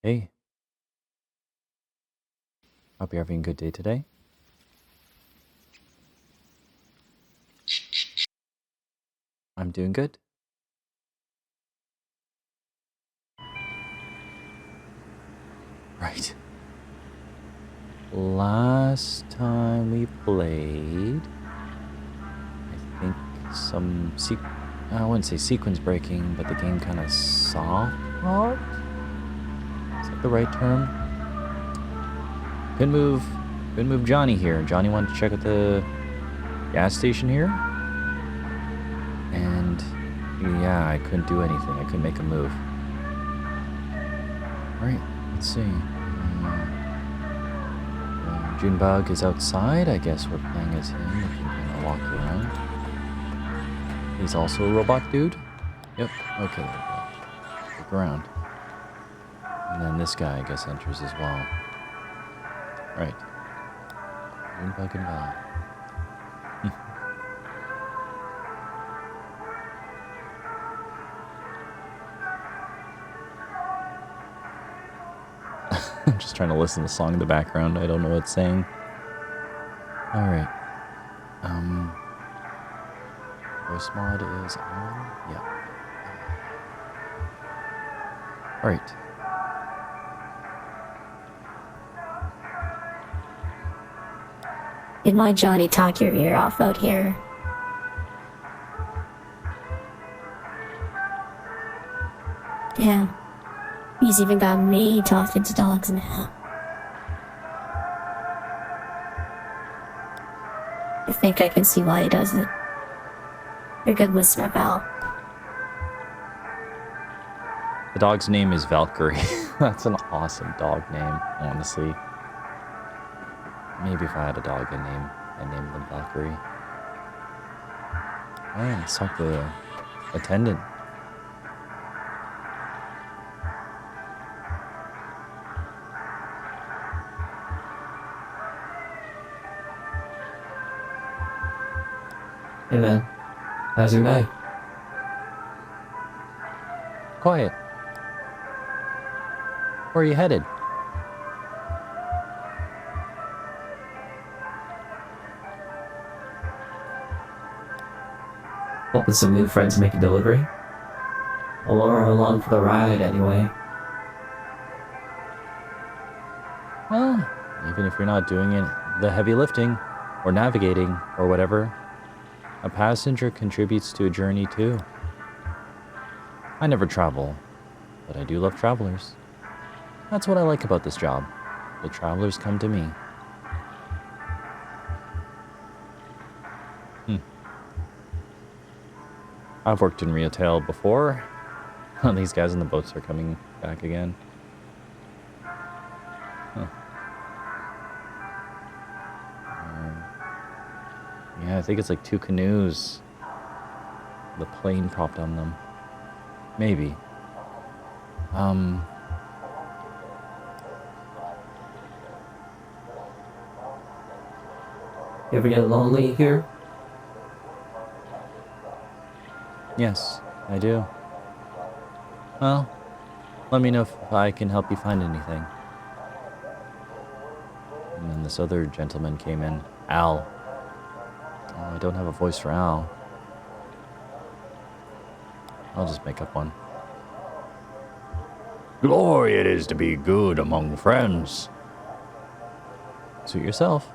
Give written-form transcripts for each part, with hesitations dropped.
Hey, hope you're having a good day today. I'm doing good. Right. Last time we played, I think I wouldn't say sequence breaking, but the game kind of soft locked? Is that the right term? Couldn't move Johnny here. Johnny wanted to check out the gas station here. And yeah, I couldn't do anything. I couldn't make a move. Alright, let's see. Junebug is outside. I guess we're playing as him. We can kind of walk around. He's also a robot dude? Yep. Okay, there we go. Look around. And then this guy, I guess, enters as well. Right. Junebug and Val. I'm just trying to listen to the song in the background. I don't know what it's saying. Alright. Voice mod is on? Yeah. Alright. Did my Johnny talk your ear off out here? Damn. He's even got me talking to dogs now. I think I can see why he does it. You're a good listener, Val. The dog's name is Valkyrie. That's an awesome dog name, honestly. Maybe if I had a dog, I'd name them Valkyrie. Alright, let's talk to the attendant. Hey man, how's your day? Quiet. Where are you headed? Hoping some new friends make a delivery. I'll lure her along for the ride anyway. Well, even if you're not doing the heavy lifting, or navigating, or whatever, a passenger contributes to a journey too. I never travel, but I do love travelers. That's what I like about this job. The travelers come to me. I've worked in retail before. These guys in the boats are coming back again. Huh. Yeah, I think it's like 2 canoes. The plane propped on them. Maybe. You ever get lonely here? Yes, I do. Well, let me know if I can help you find anything. And then this other gentleman came in. Al. Oh, I don't have a voice for Al. I'll just make up one. Glory it is to be good among friends. Suit yourself.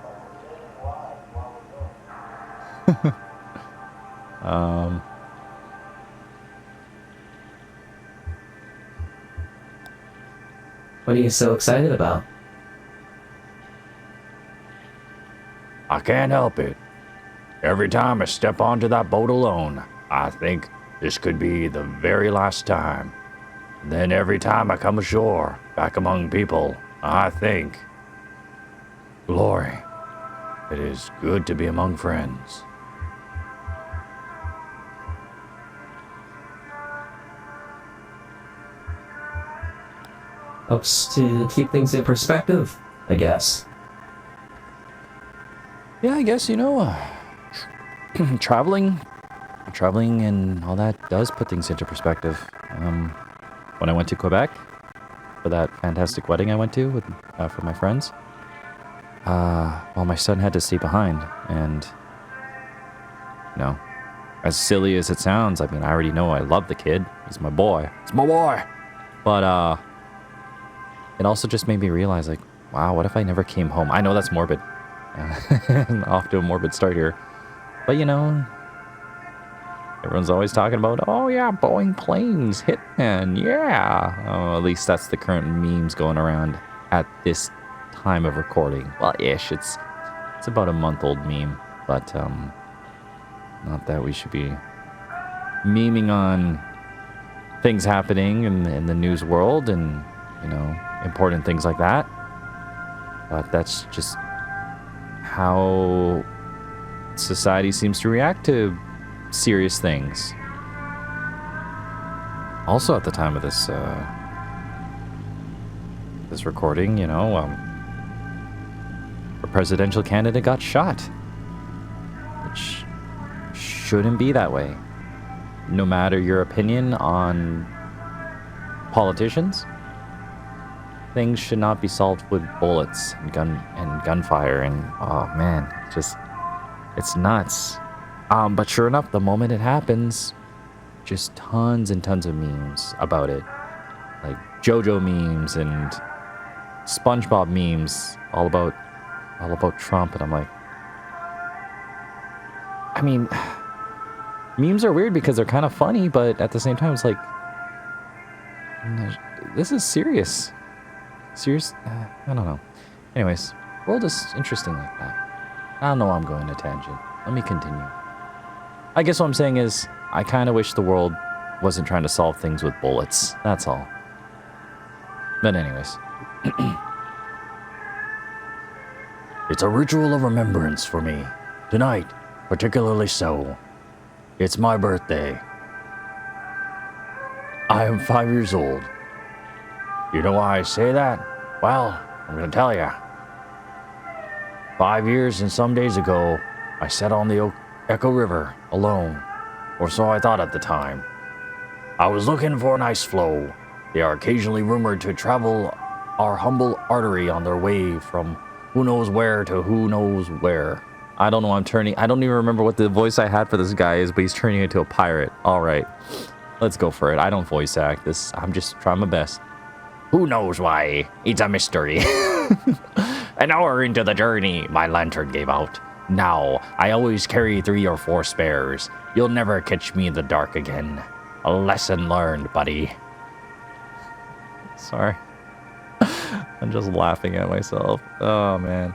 What are you so excited about? I can't help it. Every time I step onto that boat alone, I think this could be the very last time. Then every time I come ashore, back among people, I think, glory, it is good to be among friends. Helps to keep things in perspective, I guess. Yeah, I guess, traveling and all that does put things into perspective. When I went to Quebec, for that fantastic wedding I went to with for my friends. Well, my son had to stay behind, and you know, as silly as it sounds, I mean, I already know I love the kid. He's my boy. It's my boy. But it also just made me realize, like, wow, what if I never came home? I know that's morbid. Off to a morbid start here, but you know, everyone's always talking about, oh yeah, Boeing planes, Hitman, yeah. Oh, at least that's the current memes going around at this time of recording. Well, ish. It's about a month-old meme, but not that we should be memeing on things happening in the news world and, you know, important things like that. But that's just how society seems to react to serious things. Also, at the time of this this recording, you know, a presidential candidate got shot, which shouldn't be that way. No matter your opinion on politicians, things should not be solved with bullets and gunfire. And oh man, it's nuts. But sure enough, the moment it happens, just tons and tons of memes about it, like JoJo memes and SpongeBob memes, all about Trump. And I'm like, I mean, memes are weird because they're kind of funny, but at the same time, it's like, this is serious. I don't know. Anyways, world is interesting like that. I don't know why I'm going to tangent. Let me continue. I guess what I'm saying is, I kind of wish the world wasn't trying to solve things with bullets. That's all. But anyways. It's a ritual of remembrance for me. Tonight, particularly so. It's my birthday. I am 5 years old. You know why I say that? Well, I'm gonna tell ya. 5 years and some days ago, I sat on the Echo River alone, or so I thought at the time. I was looking for an ice floe. They are occasionally rumored to travel our humble artery on their way from who knows where to who knows where. I don't know, I don't even remember what the voice I had for this guy is, but he's turning into a pirate. Alright, let's go for it. I don't voice act this. I'm just trying my best. Who knows why? It's a mystery. An hour into the journey, my lantern gave out. Now, I always carry 3 or 4 spares. You'll never catch me in the dark again. A lesson learned, buddy. Sorry. I'm just laughing at myself. Oh, man.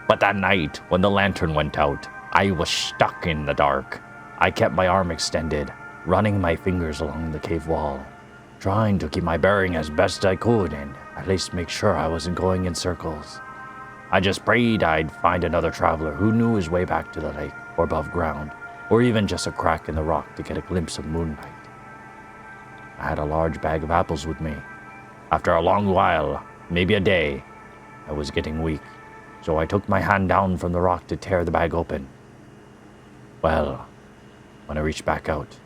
But that night, when the lantern went out, I was stuck in the dark. I kept my arm extended, running my fingers along the cave wall, trying to keep my bearing as best I could and at least make sure I wasn't going in circles. I just prayed I'd find another traveler who knew his way back to the lake or above ground, or even just a crack in the rock to get a glimpse of moonlight. I had a large bag of apples with me. After a long while, maybe a day, I was getting weak, so I took my hand down from the rock to tear the bag open. Well, when I reached back out,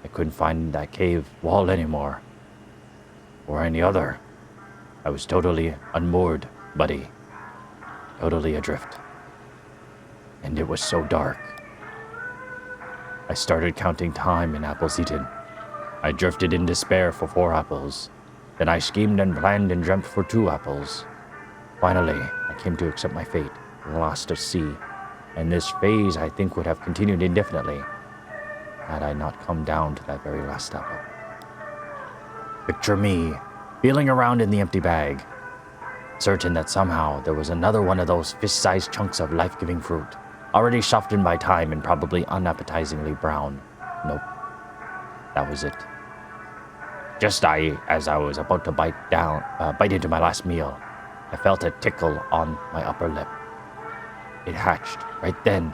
I couldn't find that cave wall anymore, or any other. I was totally unmoored, buddy. Totally adrift. And it was so dark. I started counting time in apples eaten. I drifted in despair for 4 apples. Then I schemed and planned and dreamt for 2 apples. Finally, I came to accept my fate, lost at sea. And this phase, I think, would have continued indefinitely had I not come down to that very last apple. Picture me, feeling around in the empty bag, certain that somehow there was another one of those fist-sized chunks of life-giving fruit, already softened by time and probably unappetizingly brown. Nope. That was it. Just as I was about to bite into my last meal, I felt a tickle on my upper lip. It hatched right then.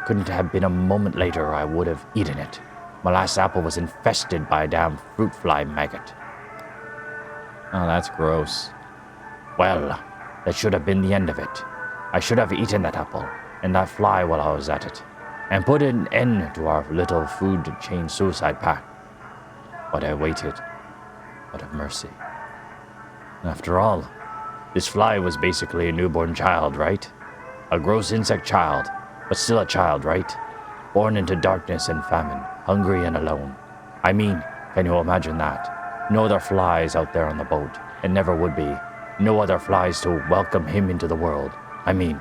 Couldn't have been a moment later or I would have eaten it. My last apple was infested by a damn fruit fly maggot. Oh, that's gross. Well, that should have been the end of it. I should have eaten that apple and that fly while I was at it, and put an end to our little food chain suicide pact. But I waited, out of mercy. After all, this fly was basically a newborn child, right? A gross insect child, but still a child, right? Born into darkness and famine, hungry and alone. I mean, can you imagine that? No other flies out there on the boat, and never would be. No other flies to welcome him into the world. I mean,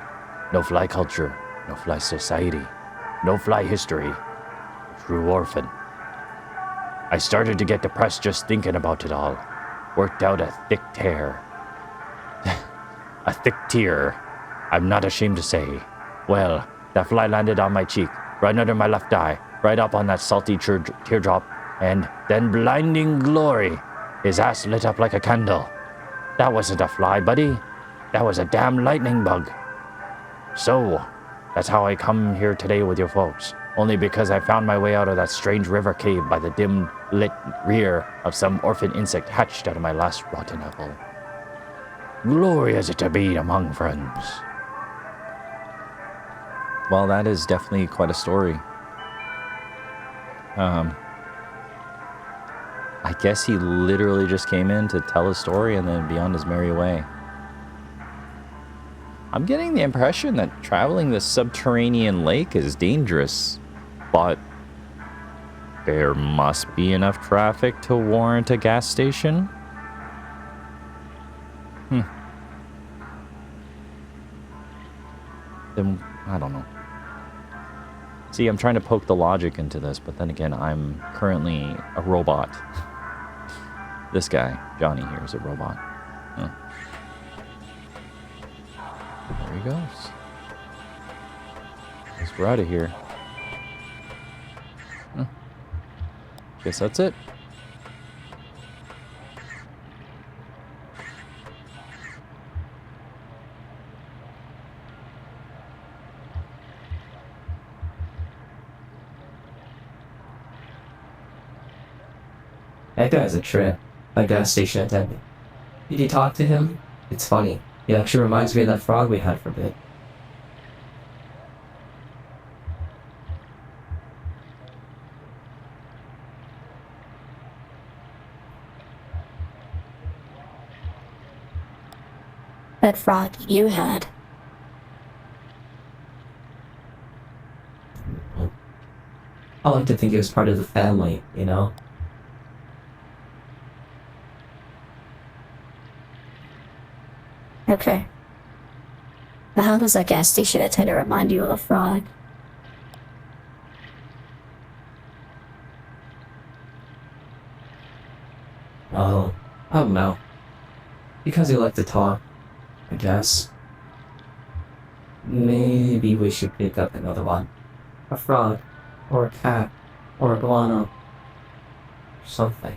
no fly culture, no fly society, no fly history. A true orphan. I started to get depressed just thinking about it all. Worked out a thick tear. A thick tear, I'm not ashamed to say. Well, that fly landed on my cheek, right under my left eye, right up on that salty teardrop, and then blinding glory, his ass lit up like a candle. That wasn't a fly, buddy. That was a damn lightning bug. So, that's how I come here today with your folks. Only because I found my way out of that strange river cave by the dim-lit rear of some orphan insect hatched out of my last rotten apple. Glory is it to be among friends. Well, that is definitely quite a story. I guess he literally just came in to tell a story and then be on his merry way. I'm getting the impression that traveling this subterranean lake is dangerous, but there must be enough traffic to warrant a gas station. Then, I don't know. See, I'm trying to poke the logic into this, but then again, I'm currently a robot. This guy, Johnny here, is a robot. Huh. There he goes. Guess we're out of here. Huh. Guess that's it. That guy's a trip. My gas station attendant. Did you talk to him? It's funny. He actually reminds me of that frog we had for a bit. That frog you had. I like to think he was part of the family, you know? Okay. But how does that gas station attendant remind you of a frog? Oh, I don't know. Because he liked to talk, I guess. Maybe we should pick up another one. A frog, or a cat, or a guano. Something.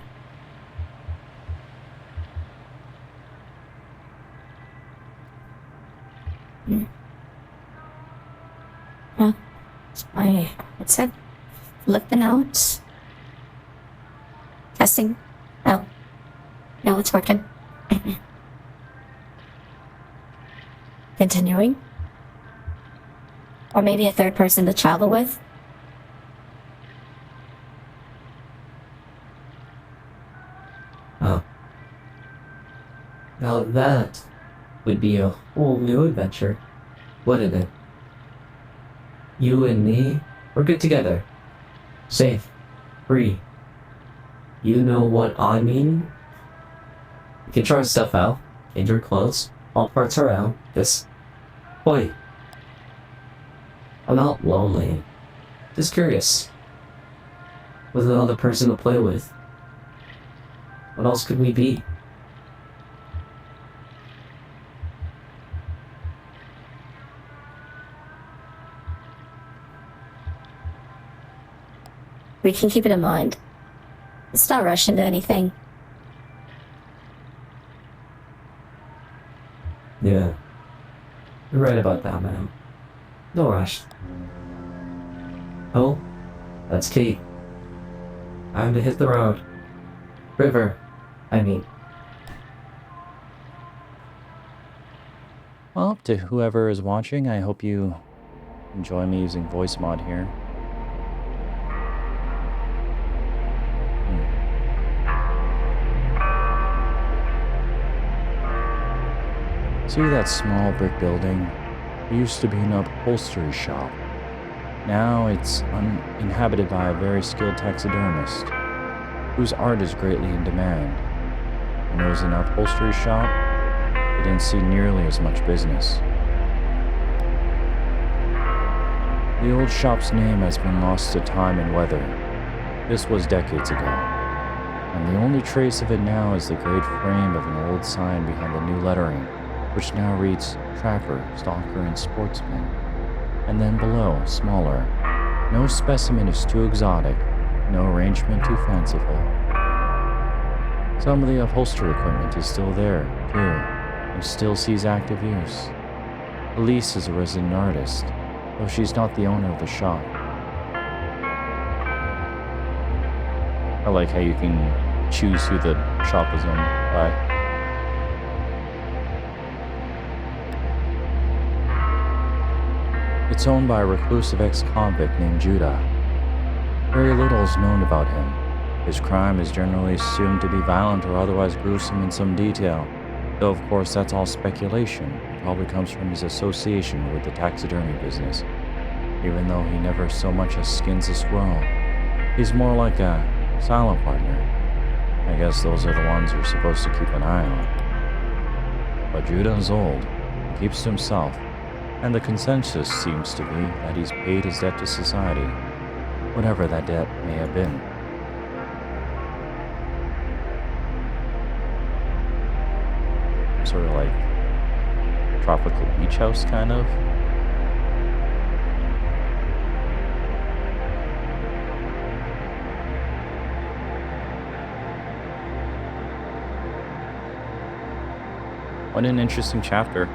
Huh? What's that? Flip the notes? Testing? Oh. No, it's working. Continuing? Or maybe a third person to travel with? Oh. Now that would be a whole new adventure, wouldn't it? You and me, we're good together. Safe. Free. You know what I mean? You can try stuff out. Change your clothes. All parts are out. Just wait. I'm not lonely. Just curious. With another person to play with. What else could we be? We can keep it in mind. Let's not rush into anything. Yeah. You're right about that, man. No rush. Oh, that's Kate. Time to hit the road. River, I mean. Well, to whoever is watching, I hope you enjoy me using voice mod here. See that small brick building? It used to be an upholstery shop. Now it's uninhabited by a very skilled taxidermist, whose art is greatly in demand. When it was an upholstery shop, it didn't see nearly as much business. The old shop's name has been lost to time and weather. This was decades ago, and the only trace of it now is the great frame of an old sign behind the new lettering, which now reads Trapper, Stalker, and Sportsman. And then below, smaller, no specimen is too exotic, no arrangement too fanciful. Some of the upholstery equipment is still there, too, and still sees active use. Elise is a resident artist, though she's not the owner of the shop. I like how you can choose who the shop is owned by. It's owned by a reclusive ex-convict named Judah. Very little is known about him. His crime is generally assumed to be violent or otherwise gruesome in some detail, though of course that's all speculation. It probably comes from his association with the taxidermy business. Even though he never so much as skins a squirrel, he's more like a silent partner. I guess those are the ones you're supposed to keep an eye on. But Judah is old, he keeps to himself, and the consensus seems to be that he's paid his debt to society, whatever that debt may have been. Sort of like tropical beach house, kind of. What an interesting chapter.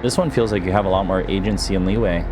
This one feels like you have a lot more agency and leeway.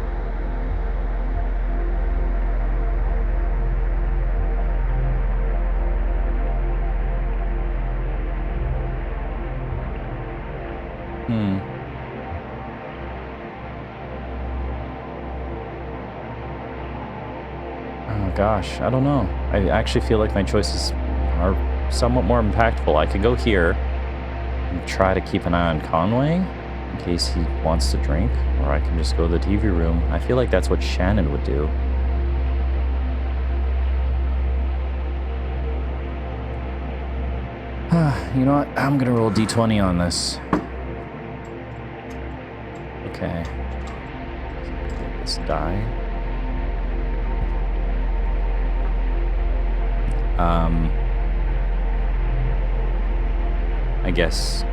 Oh gosh, I don't know. I actually feel like my choices are somewhat more impactful. I could go here and try to keep an eye on Conway in case he wants to drink, or I can just go to the TV room. I feel like that's what Shannon would do. You know what? I'm gonna roll D20 on this. Okay. Take this die. I guess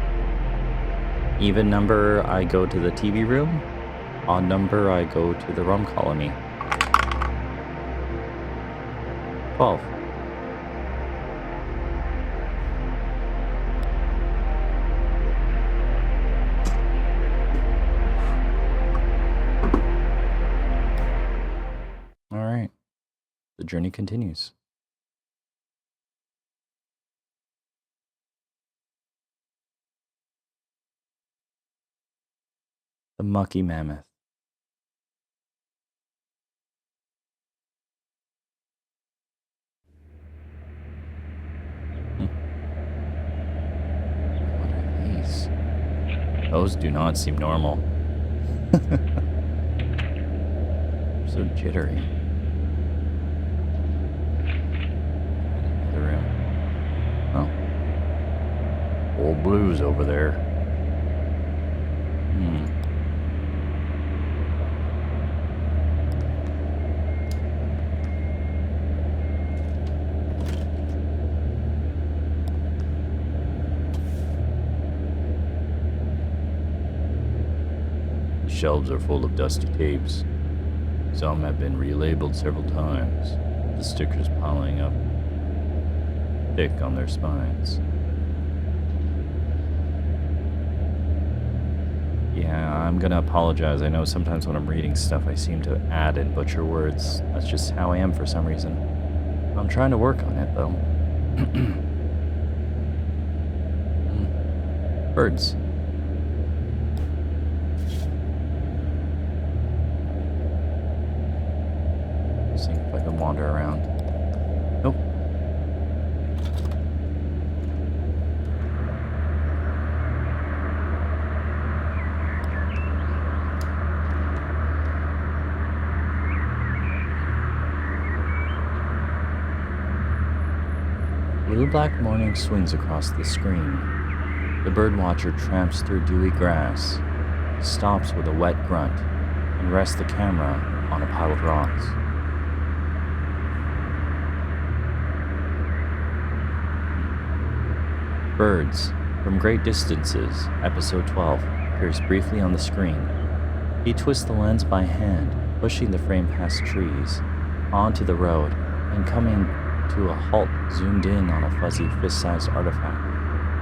even number, I go to the TV room. Odd number, I go to the rum colony. 12. All right. The journey continues. The Mucky Mammoth. What are these? Those do not seem normal. So jittery. Another room. Oh. Old Blue's over there. The shelves are full of dusty tapes. Some have been relabeled several times, the stickers piling up thick on their spines. Yeah, I'm gonna apologize. I know sometimes when I'm reading stuff I seem to add and butcher words. That's just how I am for some reason. I'm trying to work on it, though. Birds. See if I can wander around. Nope. Blue-black morning swings across the screen. The birdwatcher tramps through dewy grass, stops with a wet grunt, and rests the camera on a pile of rocks. Birds, from great distances, episode 12, appears briefly on the screen. He twists the lens by hand, pushing the frame past trees, onto the road, and coming to a halt zoomed in on a fuzzy fist-sized artifact,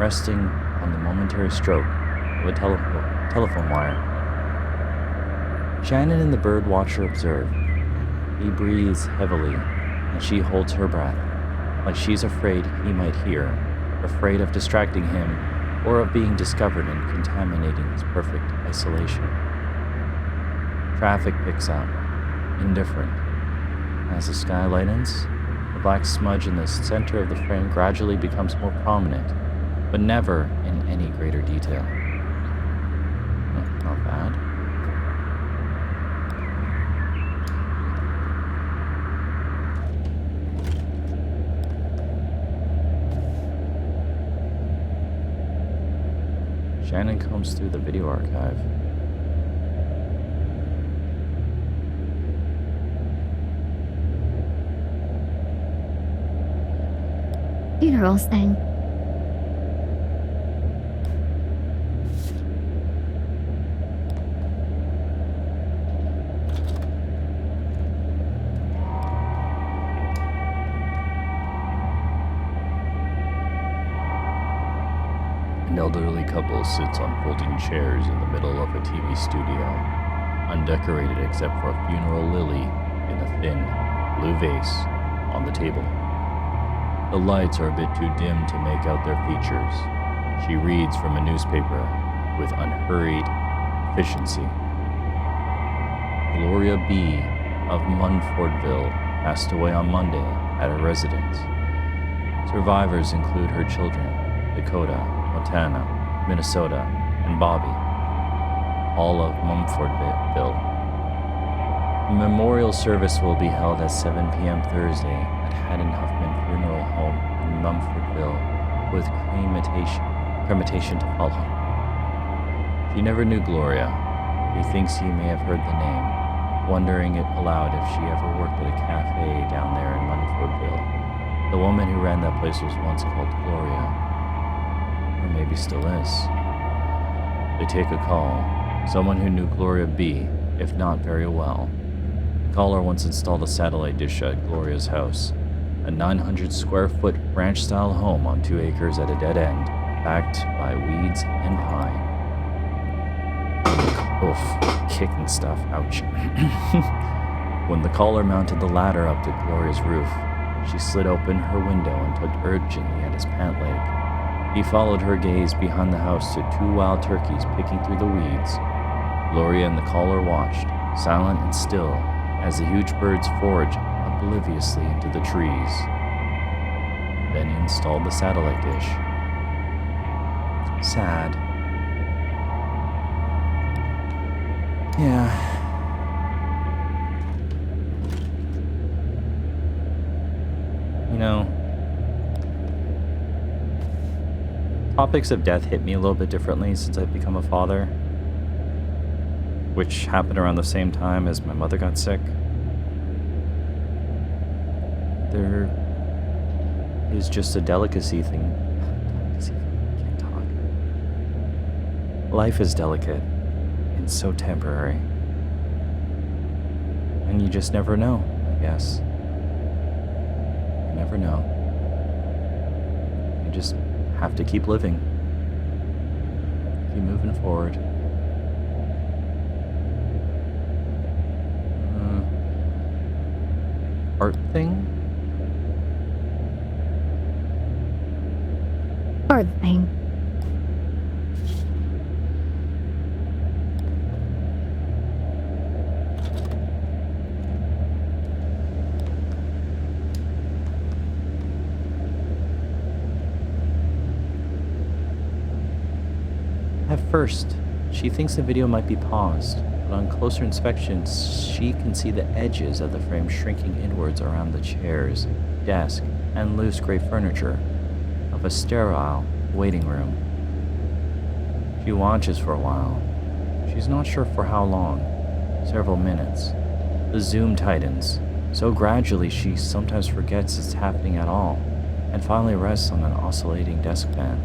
resting on the momentary stroke of a telephone wire. Shannon and the bird watcher observe. He breathes heavily, and she holds her breath, like she's afraid he might hear, afraid of distracting him, or of being discovered and contaminating his perfect isolation. Traffic picks up, indifferent. As the sky lightens, the black smudge in the center of the frame gradually becomes more prominent, but never in any greater detail. Not bad. Shannon combs through the video archive. Funeral thing. An elderly couple sits on folding chairs in the middle of a TV studio, undecorated except for a funeral lily in a thin, blue vase on the table. The lights are a bit too dim to make out their features. She reads from a newspaper with unhurried efficiency. Gloria B. of Munfordville passed away on Monday at her residence. Survivors include her children, Dakota, Montana, Minnesota, and Bobby, all of Mumfordville. A memorial service will be held at 7 p.m. Thursday at Haddon Huffman Funeral Home in Mumfordville, with cremation to follow. He never knew Gloria. He thinks he may have heard the name, wondering it aloud if she ever worked at a cafe down there in Mumfordville. The woman who ran that place was once called Gloria. Or maybe still is. They take a call. Someone who knew Gloria B., if not very well. The caller once installed a satellite dish at Gloria's house, a 900 square foot ranch-style home on 2 acres at a dead end, backed by weeds and pine. Oof, kicking stuff, ouch. When the caller mounted the ladder up to Gloria's roof, she slid open her window and tugged urgently at his pant leg. He followed her gaze behind the house to 2 wild turkeys picking through the weeds. Gloria and the caller watched, silent and still, as the huge birds foraged obliviously into the trees. Then he installed the satellite dish. Sad. Yeah. You know, topics of death hit me a little bit differently since I've become a father, which happened around the same time as my mother got sick. There is just a delicacy thing. I can't talk. Life is delicate and so temporary. And you just never know, I guess. You never know. You just have to keep living. Keep moving forward. Art thing? Bird thing. At first, she thinks the video might be paused, but on closer inspection, she can see the edges of the frame shrinking inwards around the chairs, desk, and loose gray furniture. of a sterile waiting room. She watches for a while. She's not sure for how long. Several minutes. The zoom tightens, so gradually she sometimes forgets it's happening at all, and finally rests on an oscillating desk fan.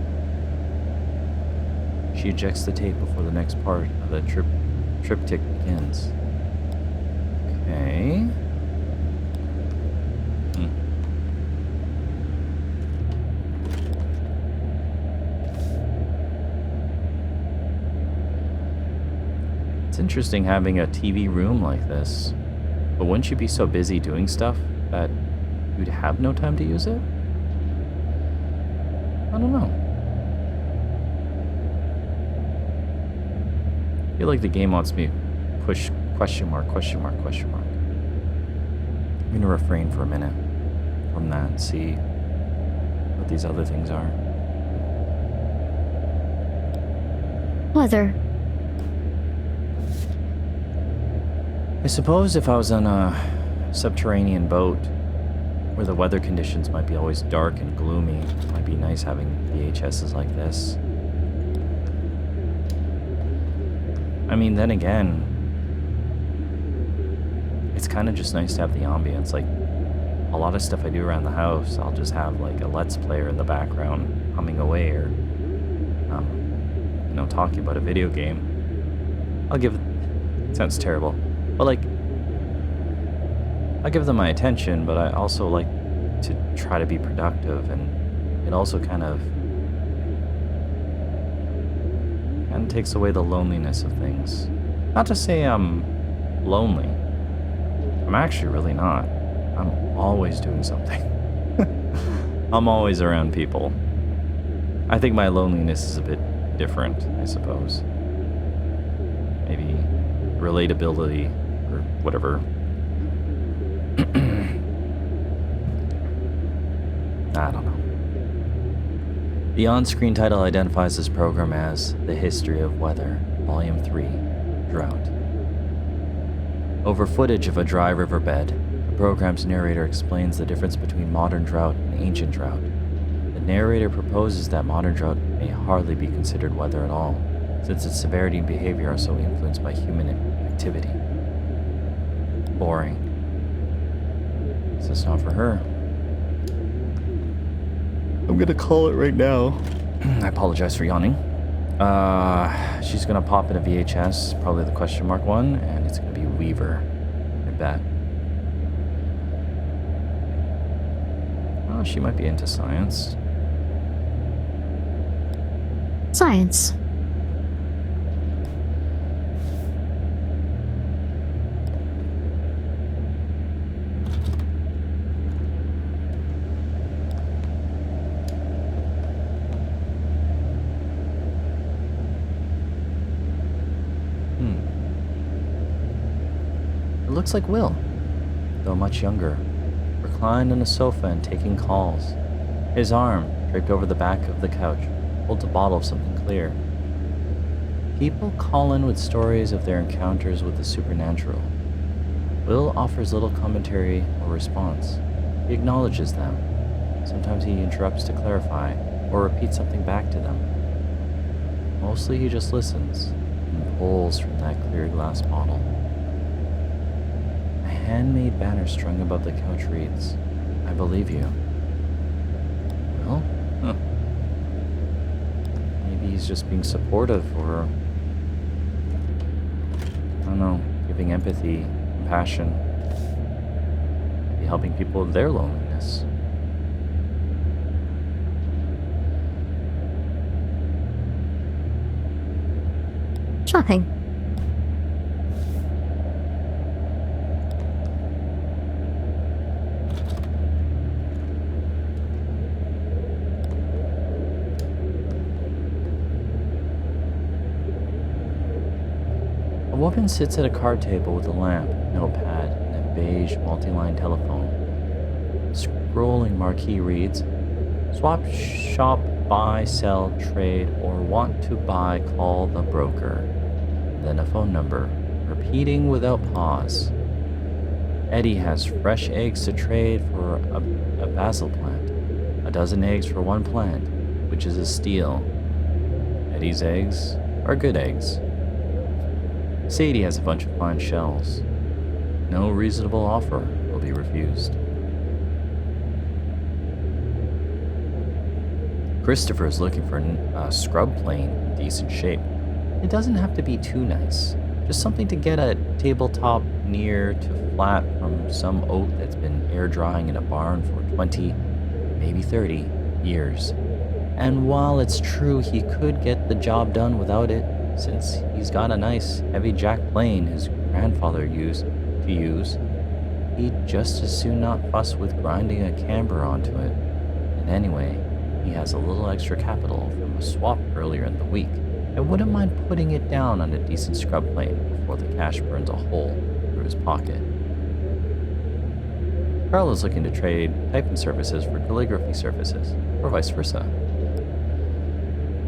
She ejects the tape before the next part of the triptych begins. Okay. It's interesting having a TV room like this, but wouldn't you be so busy doing stuff that you'd have no time to use it? I don't know. I feel like the game wants me to push question mark, question mark, question mark. I'm gonna refrain for a minute from that and see what these other things are. Weather. I suppose if I was on a subterranean boat where the weather conditions might be always dark and gloomy, it might be nice having VHSs like this. I mean, then again, it's kind of just nice to have the ambience. Like, a lot of stuff I do around the house, I'll just have like a Let's Player in the background humming away or, talking about a video game. It sounds terrible. But like, I give them my attention, but I also like to try to be productive, and it also kind of takes away the loneliness of things. Not to say I'm lonely. I'm actually really not. I'm always doing something. I'm always around people. I think my loneliness is a bit different, I suppose. Maybe relatability or whatever. I don't know. The on-screen title identifies this program as The History of Weather, Volume 3, Drought. Over footage of a dry riverbed, the program's narrator explains the difference between modern drought and ancient drought. The narrator proposes that modern drought may hardly be considered weather at all, since its severity and behavior are so influenced by human activity. Boring. This is not for her. I'm gonna call it right now. I apologize for yawning. She's gonna pop in a VHS, probably the question mark one, and it's gonna be Weaver. I bet. Oh, she might be into science. Science. It looks like Will, though much younger, reclined on a sofa and taking calls. His arm, draped over the back of the couch, holds a bottle of something clear. People call in with stories of their encounters with the supernatural. Will offers little commentary or response. He acknowledges them. Sometimes he interrupts to clarify or repeats something back to them. Mostly he just listens and pulls from that clear glass bottle. A handmade banner strung above the couch reads, "I believe you." Well, maybe he's just being supportive, or I don't know, giving empathy, compassion, maybe helping people with their loneliness. Shocking. A woman sits at a card table with a lamp, notepad, and a beige multi-line telephone. The scrolling marquee reads, "Swap, shop, buy, sell, trade, or want to buy, call the broker." Then a phone number, repeating without pause. Eddie has fresh eggs to trade for a basil plant, a a dozen eggs for one plant, which is a steal. Eddie's eggs are good eggs. Sadie has a bunch of fine shells. No reasonable offer will be refused. Christopher is looking for a scrub plane in decent shape. It doesn't have to be too nice. Just something to get a tabletop near to flat from some oak that's been air drying in a barn for 20, maybe 30 years. And while it's true he could get the job done without it, since he's got a nice heavy jack plane his grandfather used to use, he'd just as soon not fuss with grinding a camber onto it. And anyway, he has a little extra capital from a swap earlier in the week, and wouldn't mind putting it down on a decent scrub plane before the cash burns a hole through his pocket. Carl is looking to trade typing services for calligraphy services, or vice versa.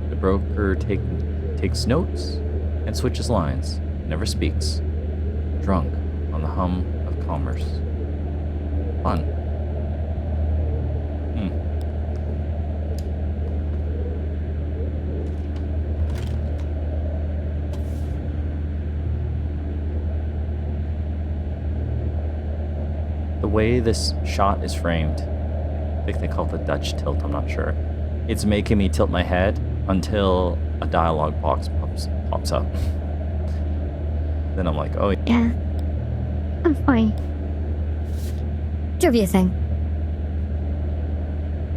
The broker takes notes and switches lines, never speaks, drunk on the hum of commerce. Fun. The way this shot is framed, I think they call it the Dutch tilt, I'm not sure. It's making me tilt my head until a dialogue box pops up. Then I'm like, oh Yeah. I'm fine. Do your thing.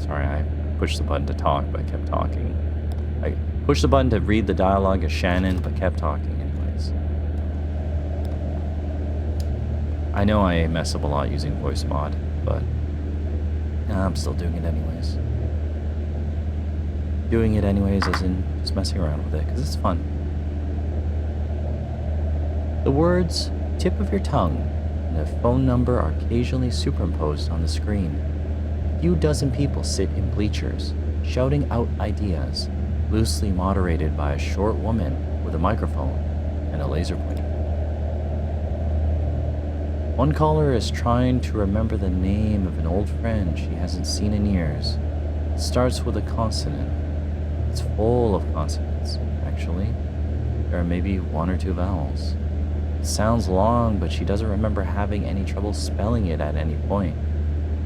sorry, I pushed the button to talk, but kept talking. I pushed the button to read the dialogue as Shannon, but kept talking anyways. I know I mess up a lot using voice mod, but I'm still doing it anyways. Doing it anyways as in just messing around with it, because it's fun. The words tip of your tongue and a phone number are occasionally superimposed on the screen. A few dozen people sit in bleachers, shouting out ideas, loosely moderated by a short woman with a microphone and a laser pointer. One caller is trying to remember the name of an old friend she hasn't seen in years. It starts with a consonant. It's full of consonants, actually. There are maybe one or two vowels. It sounds long, but she doesn't remember having any trouble spelling it at any point.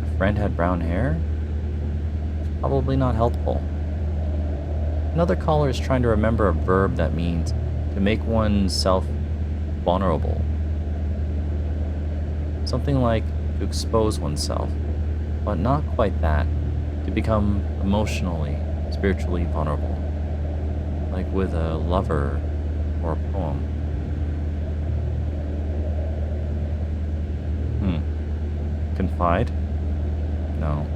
A friend had brown hair? Probably not helpful. Another caller is trying to remember a verb that means to make oneself vulnerable. Something like to expose oneself, but not quite that. To become emotionally, spiritually vulnerable. Like with a lover or a poem. Confide? No.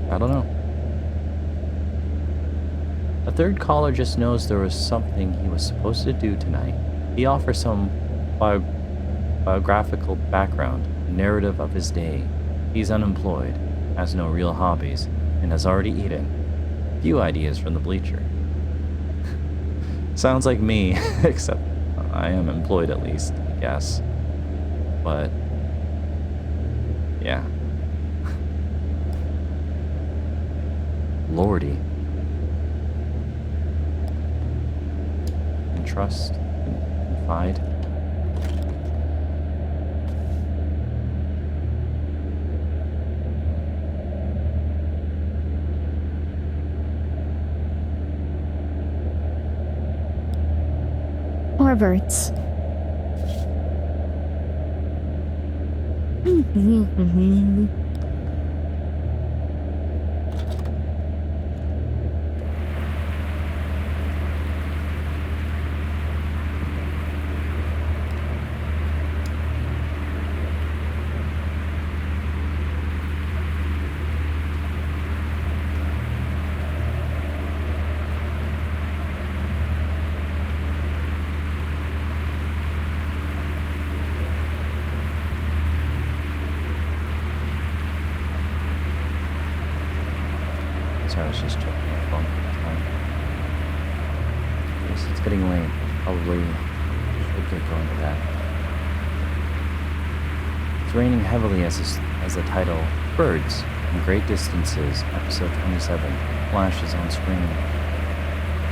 I don't know. A third caller just knows there was something he was supposed to do tonight. He offers some biographical background, a narrative of his day. He's unemployed, has no real hobbies, and has already eaten. Few ideas from the bleacher. Sounds like me, except I am employed at least, I guess. But, yeah. Lordy. Trust, confide. Or birds. Sorry, I was just checking my phone at the time. Yes, it's getting late. Probably should get going to that. raining heavily as the title Birds from Great Distances, episode 27, flashes on screen.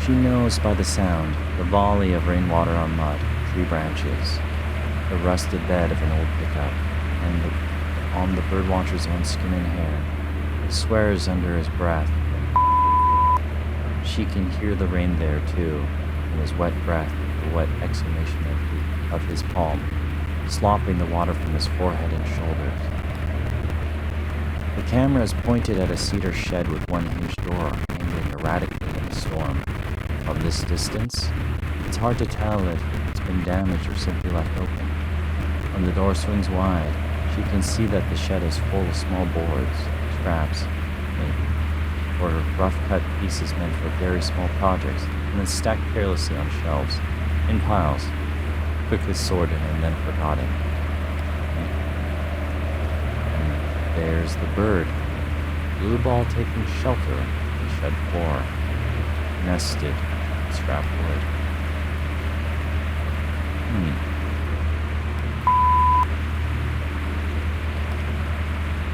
She knows by the sound, the volley of rainwater on mud, tree branches, the rusted bed of an old pickup, and on the birdwatcher's own skin and hair. He swears under his breath. She can hear the rain there too, in his wet breath, the wet exhalation of his palm, slopping the water from his forehead and shoulders. The camera is pointed at a cedar shed with one hinged door, angling erratically in the storm. From this distance, it's hard to tell if it's been damaged or simply left open. When the door swings wide, she can see that the shed is full of small boards, scraps, maybe, or rough-cut pieces meant for very small projects, and then stacked carelessly on shelves, in piles, quickly sorted and then forgotten. And there's the bird, blue ball taking shelter on the shed floor, nested in scrap wood.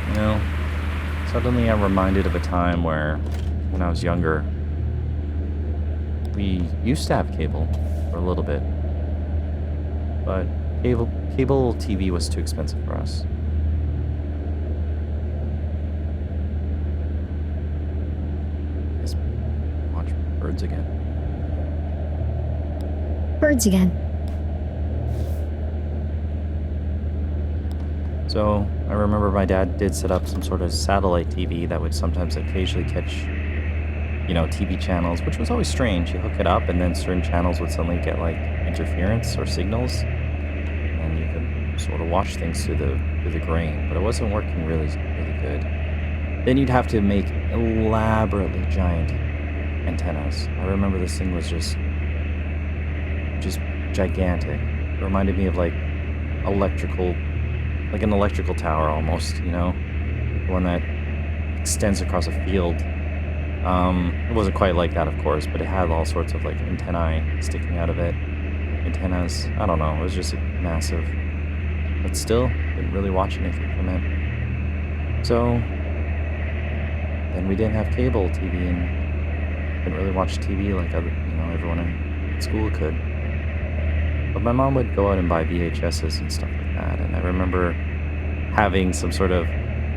You know, suddenly I'm reminded of a time where, when I was younger, we used to have cable for a little bit, but cable TV was too expensive for us. Let's watch birds again. Birds again. So I remember my dad did set up some sort of satellite TV that would sometimes occasionally catch, TV channels, which was always strange. You hook it up and then certain channels would suddenly get like interference or signals, and you could sort of watch things through the grain, but it wasn't working really good. Then you'd have to make elaborately giant antennas. I remember this thing was just gigantic. It reminded me of like an electrical tower almost, one that extends across a field. It wasn't quite like that, of course, but it had all sorts of like antennae sticking out of it. Antennas, I don't know, it was just massive. But still, didn't really watch anything from it. So, then we didn't have cable TV and didn't really watch TV like everyone in school could. But my mom would go out and buy VHSs and stuff like that, and I remember having some sort of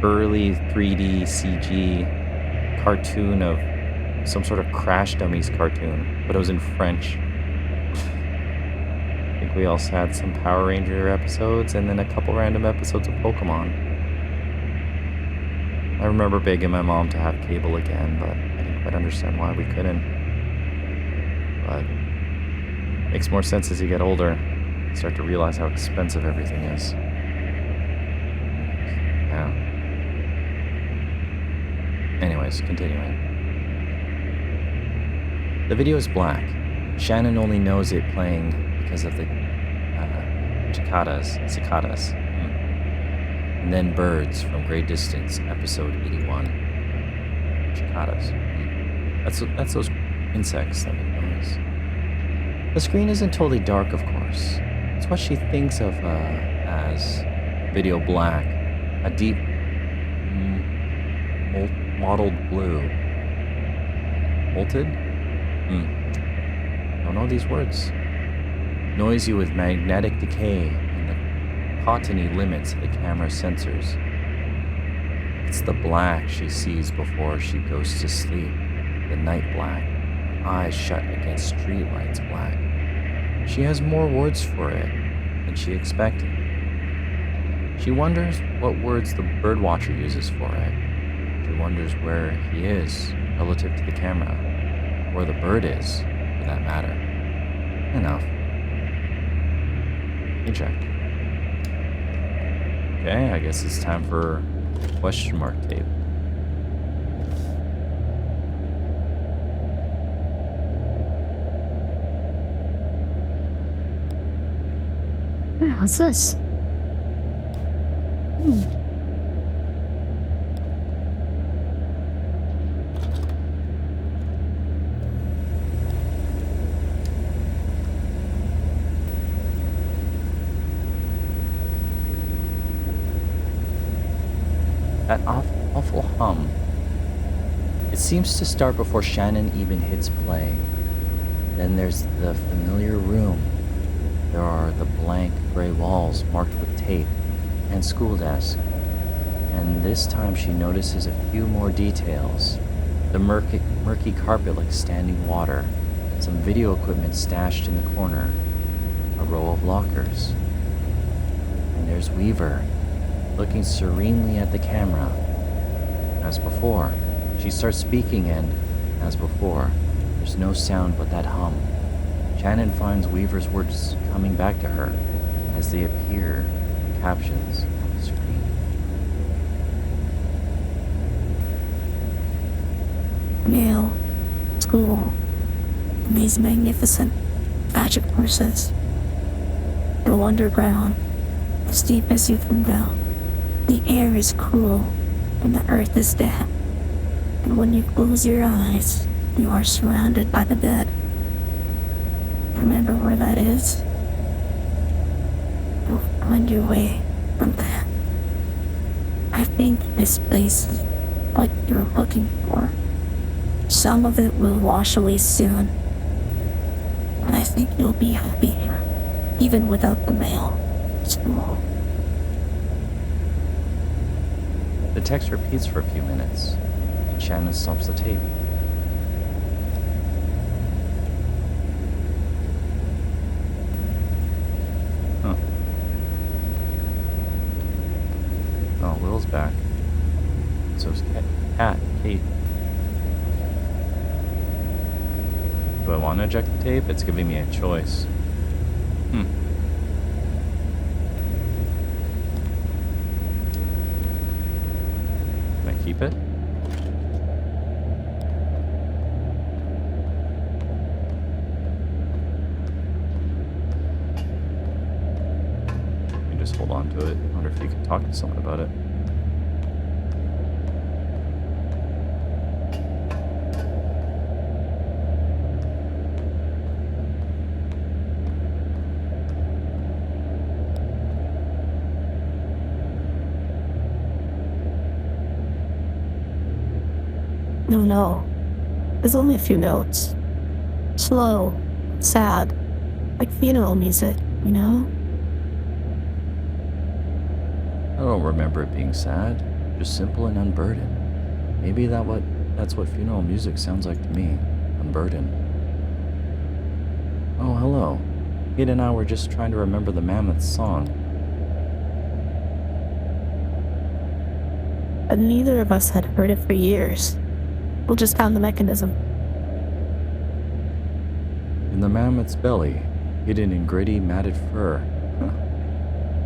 early 3D CG cartoon of some sort of Crash Dummies cartoon, but it was in French. I think we also had some Power Ranger episodes and then a couple random episodes of Pokemon. I remember begging my mom to have cable again, but I didn't quite understand why we couldn't. But makes more sense as you get older. You start to realize how expensive everything is. Yeah. Anyways, continuing. The video is black. Shannon only knows it playing because of the cicadas. And then Birds from Great Distance, episode 81. Cicadas. That's those insects that make noise. The screen isn't totally dark, of course. It's what she thinks of as video black, a deep, mottled blue. Molted? Don't know these words. Noisy with magnetic decay and the cottony limits of the camera's sensors. It's the black she sees before she goes to sleep. The night black. Eyes shut against streetlights black. She has more words for it than she expected. She wonders what words the birdwatcher uses for it. She wonders where he is relative to the camera, where the bird is, for that matter. Enough. Eject. Okay, I guess it's time for question mark tape. What's this? That awful hum. It seems to start before Shannon even hits play. Then there's the familiar room. There are the blank gray walls marked with tape and school desk. And this time she notices a few more details. The murky carpet like standing water. Some video equipment stashed in the corner. A row of lockers. And there's Weaver, looking serenely at the camera. As before, she starts speaking and, as before, there's no sound but that hum. Shannon finds Weaver's words coming back to her as they appear in captions on the screen. Mail, school, these magnificent magic horses. Go underground, as deep as you can go. The air is cruel, and the earth is dead. And when you close your eyes, you are surrounded by the dead. Remember where that is? You'll find your way from there. I think this place is what you're looking for. Some of it will wash away soon. And I think you'll be happy here, even without the mail. School. The text repeats for a few minutes, and Shannon stops the tape. Huh. Oh, Will's back. So's Kate. Do I want to eject the tape? It's giving me a choice. Can I keep it? You just hold on to it. I wonder if you can talk to someone about it. No. There's only a few notes. Slow, sad, like funeral music, you know? I don't remember it being sad, just simple and unburdened. Maybe that's what funeral music sounds like to me, unburdened. Oh, hello. Kate and I were just trying to remember the Mammoth song. But neither of us had heard it for years. We'll just found the mechanism. In the mammoth's belly, hidden in gritty, matted fur.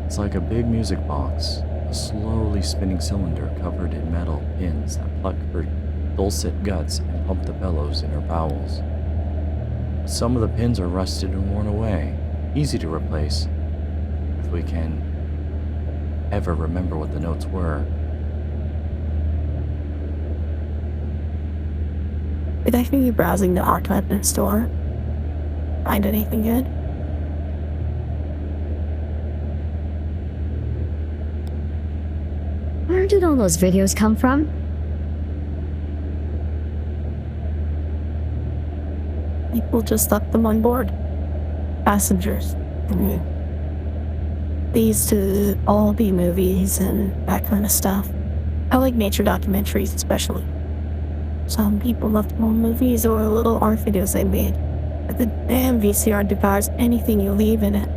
It's like a big music box, a slowly spinning cylinder covered in metal pins that pluck her dulcet guts and pump the bellows in her bowels. Some of the pins are rusted and worn away, easy to replace, if we can ever remember what the notes were. Did I hear you browsing the archive in the store? Find anything good? Where did all those videos come from? People just left them on board. Passengers. They used to all be movies and that kind of stuff. I like nature documentaries especially. Some people left home movies or little art videos they made. But the damn VCR devours anything you leave in it.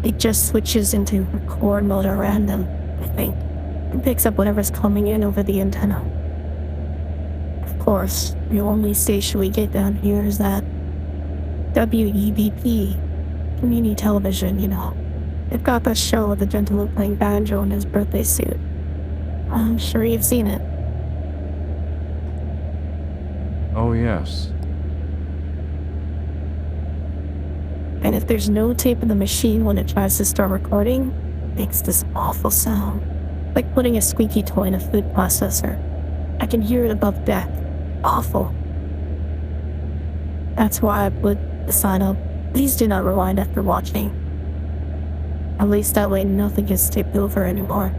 It just switches into record mode at random, I think. It picks up whatever's coming in over the antenna. Of course, the only station we get down here is that WEVP, community television, you know. They've got that show with the gentleman playing banjo in his birthday suit. I'm sure you've seen it. Oh, yes. And if there's no tape in the machine when it tries to start recording, it makes this awful sound. Like putting a squeaky toy in a food processor. I can hear it above deck. Awful. That's why I put the sign up. Please do not rewind after watching. At least that way nothing gets taped over anymore.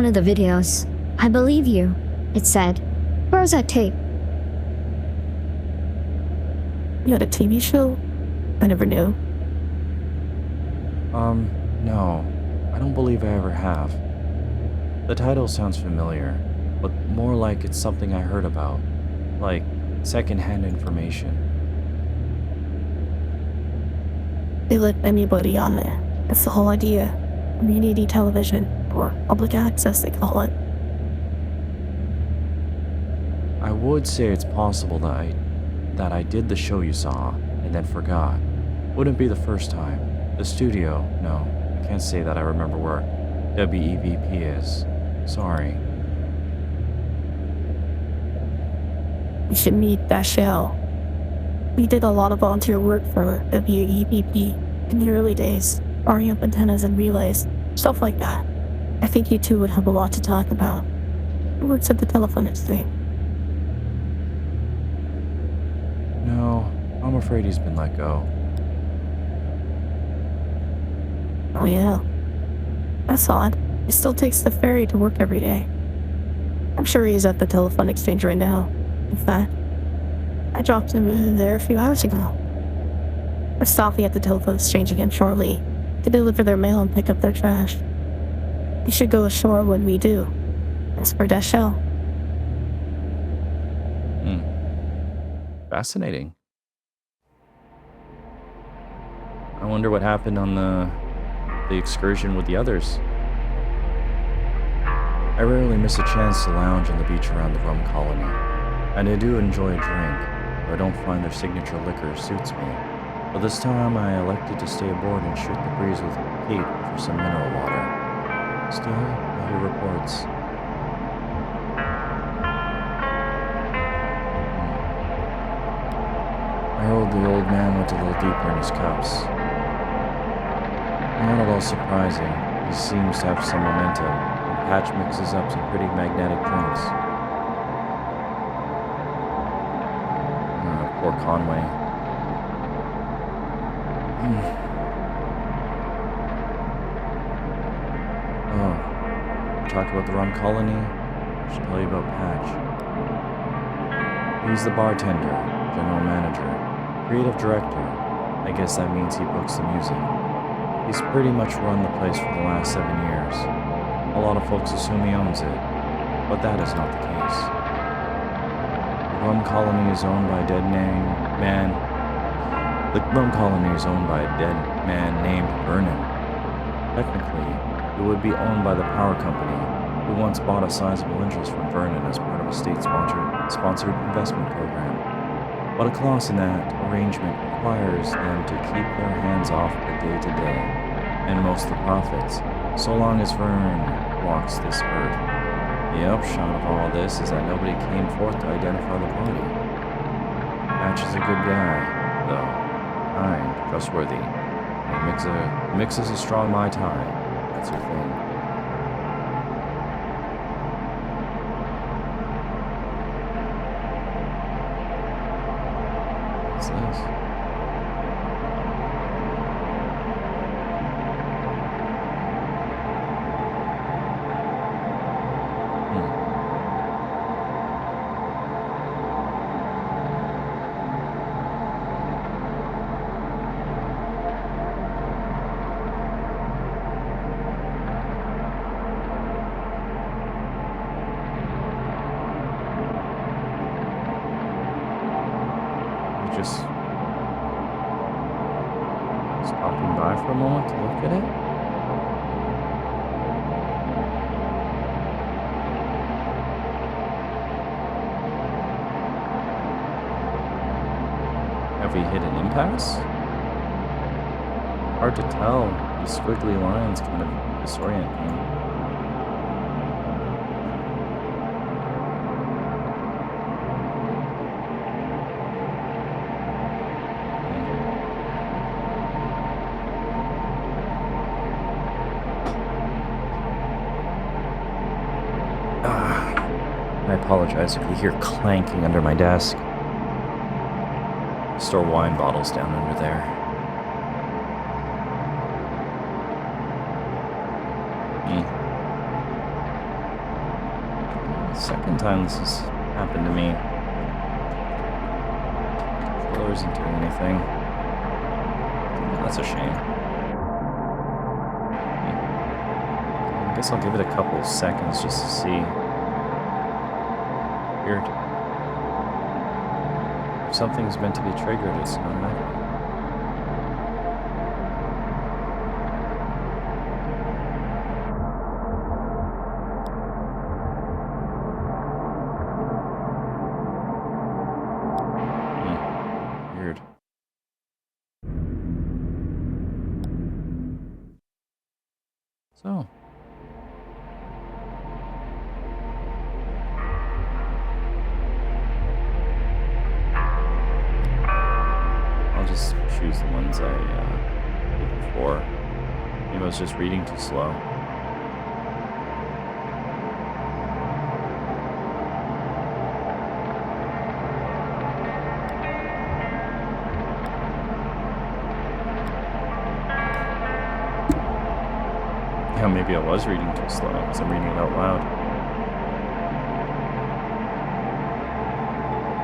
one of the videos. I believe you. It said, "Where's that tape?" You had a TV show? I never knew. No. I don't believe I ever have. The title sounds familiar, but more like it's something I heard about. Like, secondhand information. They let anybody on there. That's the whole idea. Community television, or public access they call it. I would say it's possible that I did the show you saw, and then forgot. Wouldn't be the first time. The studio, no. I can't say that I remember where WEVP is. Sorry. We should meet that show. We did a lot of volunteer work for WEVP in the early days, wiring up antennas and relays, stuff like that. I think you two would have a lot to talk about. Who works at the telephonist thing? No, I'm afraid he's been let go. Oh yeah. That's odd. He still takes the ferry to work every day. I'm sure he's at the telephone exchange right now. In fact, I dropped him in there a few hours ago. We're stopping at the telephone exchange again shortly to deliver their mail and pick up their trash. You should go ashore when we do. As for that show. Fascinating. I wonder what happened on the excursion with the others. I rarely miss a chance to lounge on the beach around the rum colony, and I do enjoy a drink, though I don't find their signature liquor suits me. But this time I elected to stay aboard and shoot the breeze with Kate for some mineral water. Still, I hear reports. I heard the old man went a little deeper in his cups. Not at all surprising. He seems to have some momentum, and Patch mixes up some pretty magnetic drinks. Poor Conway. Oh, talk about the rum colony? I should tell you about Patch. He's the bartender, general manager, creative director. I guess that means he books the music. He's pretty much run the place for the last 7 years. A lot of folks assume he owns it, but that is not the case. The rum colony is owned by a dead man. The rum colony is owned by a dead man named Vernon. Technically, it would be owned by the power company, who once bought a sizable interest from Vernon as part of a state-sponsored investment program. But a clause in that arrangement requires them to keep their hands off the day-to-day, and most of the profits, so long as Vernon walks this earth. The upshot of all this is that nobody came forth to identify the body. Patch is a good guy, though. Kind, trustworthy. He mixes a strong Mai Tai. That's her thing. What's this? Just stopping by for a moment to look at it. Have we hit an impasse? Hard to tell. The squiggly lines kind of disorient me. I apologize if you hear clanking under my desk. Store wine bottles down under there. Second time this has happened to me. Controller isn't doing anything. That's a shame. I guess I'll give it a couple seconds just to see. Weird. If something's meant to be triggered, it's not happening. Weird. So. I'll just choose the ones I did before. Maybe I was just reading too slow. Yeah, maybe I was reading too slow because I'm reading it out loud.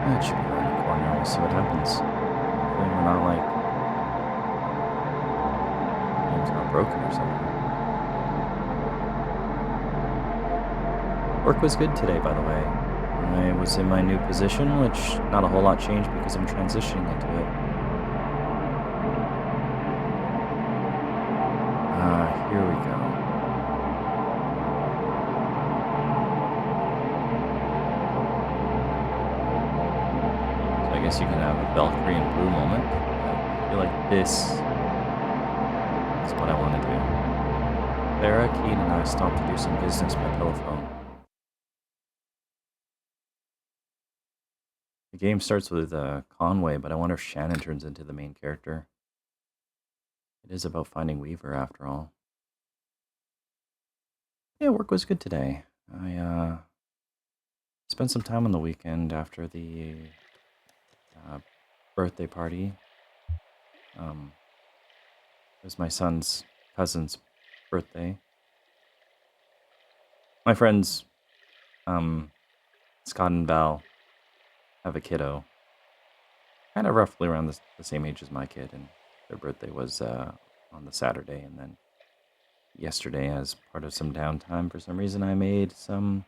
That should be around the corner. We'll see what happens. Hopefully we're not like game's not broken or something. Work was good today, by the way. I was in my new position, which not a whole lot changed because I'm transitioning into it. Here we go. So I guess you can have a Valkyrie and Blue moment. I feel like this is what I want to do. Farah, Keane, and I stopped to do some business by telephone. The game starts with Conway, but I wonder if Shannon turns into the main character. It is about finding Weaver, after all. Yeah, work was good today. I spent some time on the weekend after the birthday party. It was my son's cousin's birthday. My friends, Scott and Val, have a kiddo, kind of roughly around the same age as my kid, and their birthday was on the Saturday, and then yesterday, as part of some downtime, for some reason, I made some,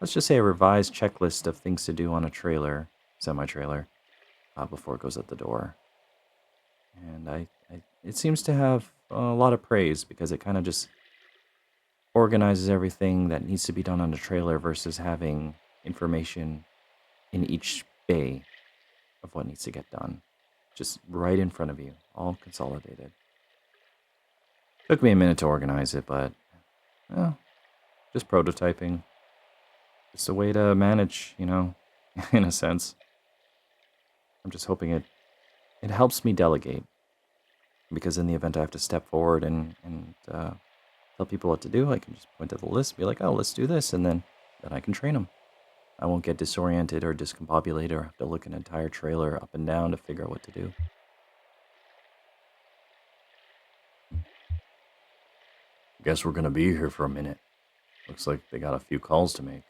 let's just say a revised checklist of things to do on a trailer, semi-trailer, before it goes out the door. And it seems to have a lot of praise because it kind of just organizes everything that needs to be done on a trailer versus having information in each bay of what needs to get done. Just right in front of you, all consolidated. Took me a minute to organize it, but just prototyping. It's a way to manage, you know, in a sense. I'm just hoping it helps me delegate. Because in the event I have to step forward and tell people what to do, I can just point to the list, be like, oh, let's do this, and then I can train them. I won't get disoriented or discombobulated or have to look an entire trailer up and down to figure out what to do. Guess we're gonna be here for a minute. Looks like they got a few calls to make.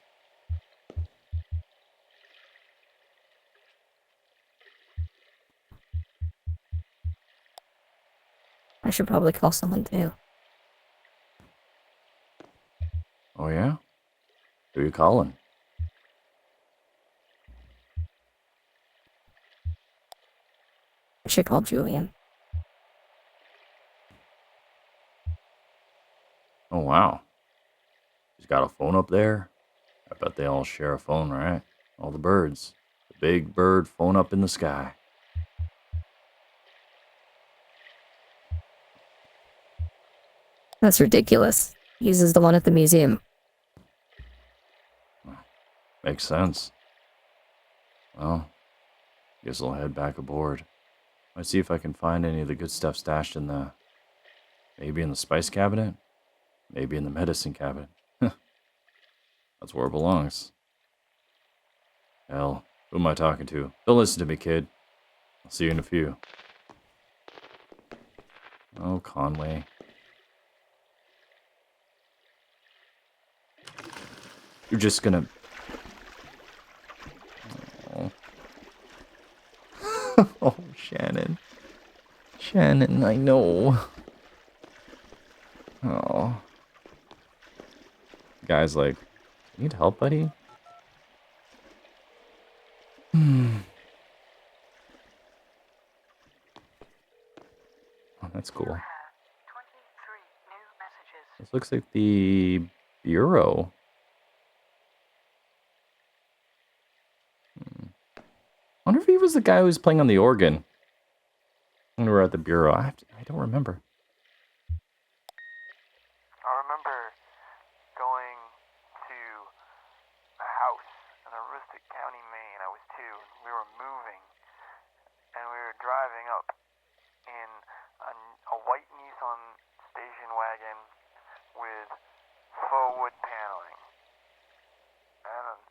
I should probably call someone too. Oh, yeah? Who you calling? I should call Julian. Oh, wow. He's got a phone up there? I bet they all share a phone, right? All the birds. The big bird phone up in the sky. That's ridiculous. He uses the one at the museum. Makes sense. Well, guess I'll head back aboard. Might see if I can find any of the good stuff stashed in the... Maybe in the spice cabinet? Maybe in the medicine cabinet. That's where it belongs. Hell, who am I talking to? Don't listen to me, kid. I'll see you in a few. Oh, Conway. You're just gonna... Oh, oh Shannon. Shannon, I know. Oh. Guy's like, need help, buddy? Oh, that's cool. This looks like the bureau. I wonder if he was the guy who was playing on the organ when we were at the bureau. I don't remember. I remember going to a house in Aroostook County, Maine. I was 2. We were moving, and we were driving up in a white Nissan station wagon with faux wood paneling. And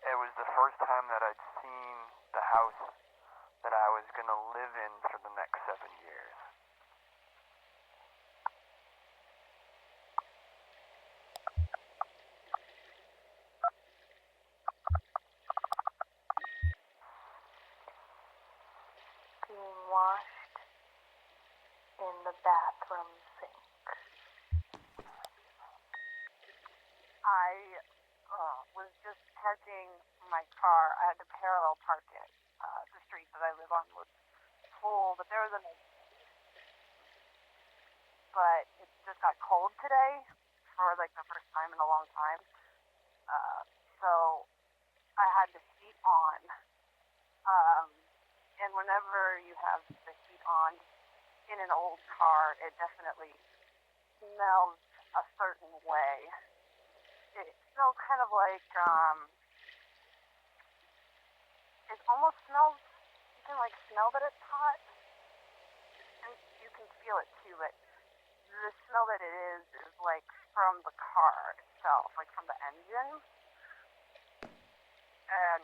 it was the first time that I'd seen the house that I was going to live in for the next 7 years. Being washed in the bathroom sink. I was just parking my car. I had to parallel park it. The street that I live on was full, but there was a... But it just got cold today for like the first time in a long time. So I had the heat on. And whenever you have the heat on in an old car, it definitely smells a certain way. It smells kind of like, it almost smells, you can like smell that it's hot, and you can feel it too, but the smell that it is like from the car itself, like from the engine. And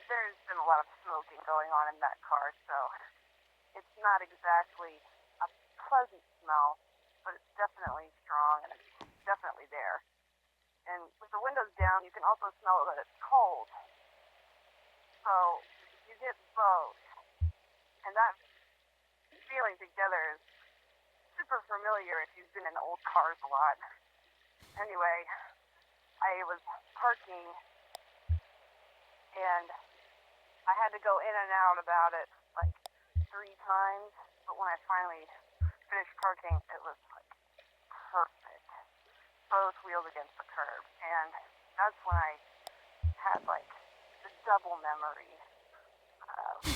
there's been a lot of smoking going on in that car, so it's not exactly a pleasant smell, but it's definitely strong and it's definitely there. And with the windows down, you can also smell that it's cold. So you get both. And that feeling together is super familiar if you've been in old cars a lot. Anyway, I was parking and I had to go in and out about it like 3 times, but when I finally finished parking, it was like perfect. Both wheels against the curb, and that's when I had like the double memory.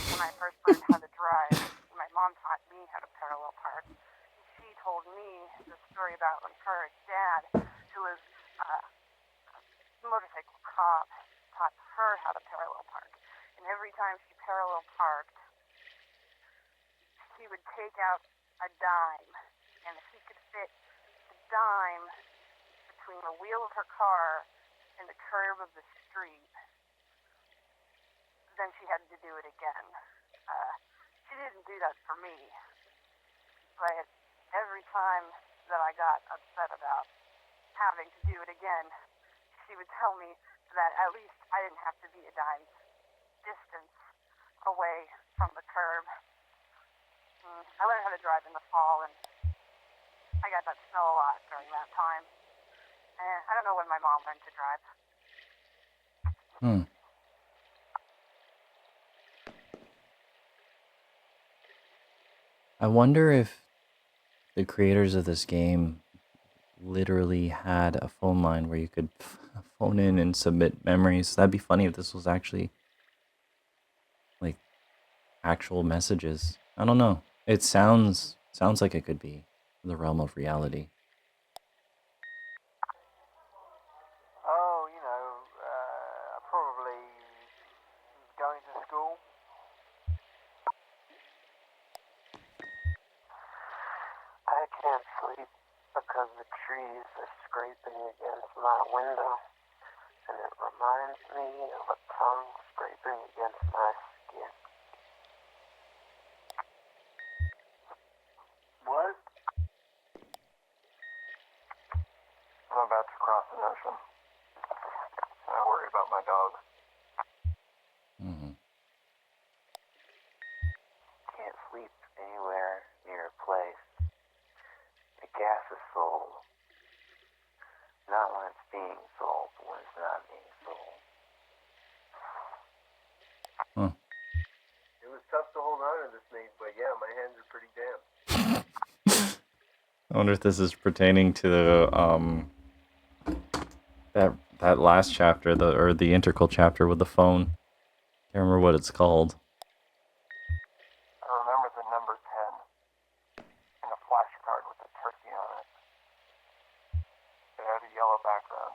When I first learned how to drive, my mom taught me how to parallel park. She told me the story about when her dad, who was a motorcycle cop, taught her how to parallel park. And every time she parallel parked, he would take out a dime, and if he could fit the dime between the wheel of her car and the curb of the street, then she had to do it again. She didn't do that for me, but every time that I got upset about having to do it again, she would tell me that at least I didn't have to be a dime's distance away from the curb. I learned how to drive in the fall, and I got that smell a lot during that time. And I don't know when my mom learned to drive. I wonder if the creators of this game literally had a phone line where you could phone in and submit memories. That'd be funny if this was actually like actual messages. I don't know. It sounds like it could be in the realm of reality. Oh, probably going to school. I can't sleep because the trees are scraping against my window, and it reminds me of a tongue scraping against my skin. What? I'm about to cross an ocean. I my dog. Hmm. Can't sleep anywhere near a place. The gas is sold. Not when it's being sold, but when it's not being sold. Huh. It was tough to hold on to this thing, but yeah, my hands are pretty damp. I wonder if this is pertaining to the that last chapter, the integral chapter with the phone. Can't remember what it's called. I remember the number 10 and a flashcard with a turkey on it. It had a yellow background.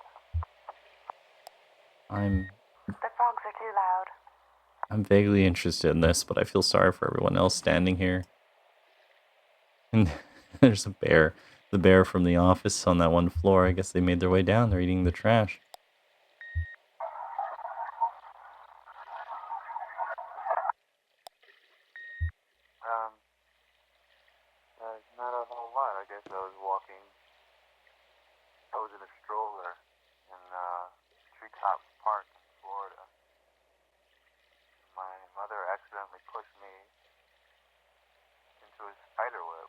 The frogs are too loud. I'm vaguely interested in this, but I feel sorry for everyone else standing here. And there's a bear. The bear from the office on that one floor. I guess they made their way down. They're eating the trash. Not a whole lot. I guess I was walking. I was in a stroller in Treetop Park in Florida. My mother accidentally pushed me into a spider web.